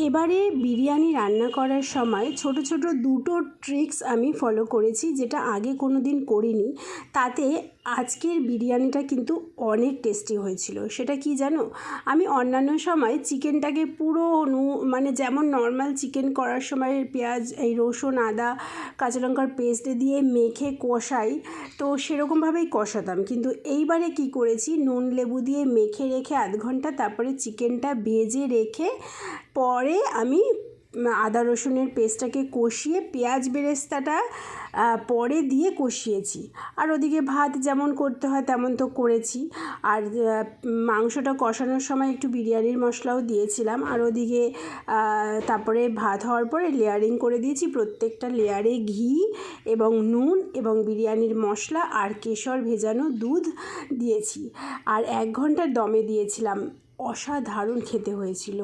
এবারে বিরিয়ানি রান্না করার সময় ছোট ছোট দুটো ট্রিক্স আমি ফলো করেছি, যেটা আগে কোনো দিন করিনি। তাতে আজকের বিরিয়ানিটা কিন্তু অনেক টেস্টি হয়েছিল। সেটা কি জানো? আমি অন্যান্য সময় চিকেনটাকে পুরো মানে যেমন নর্মাল চিকেন করার সময় পেঁয়াজ, এই রসুন, আদা, কাঁচা লঙ্কার পেস্ট দিয়ে মেখে কষাই, তো সেরকমভাবেই কষাতাম। কিন্তু এইবারে কি করেছি, নুন লেবু দিয়ে মেখে রেখে আধ ঘন্টা, তারপরে চিকেনটা ভেজে রেখে পরে আমি আদা রসুনের পেস্টটাকে কষিয়ে পেঁয়াজ বেরেস্তাটা পরে দিয়ে কষিয়েছি। আর ওদিকে ভাত যেমন করতে হয় তেমন তো করেছি। আর মাংসটা কষানোর সময় একটু বিরিয়ানির মশলাও দিয়েছিলাম। আর ওদিকে তারপরে ভাত হওয়ার পরে লেয়ারিং করে দিয়েছি, প্রত্যেকটা লেয়ারে ঘি এবং নুন এবং বিরিয়ানির মশলা আর কেশর ভেজানো দুধ দিয়েছি। আর 1 ঘন্টার দমে দিয়েছিলাম। অসাধারণ খেতে হয়েছিল।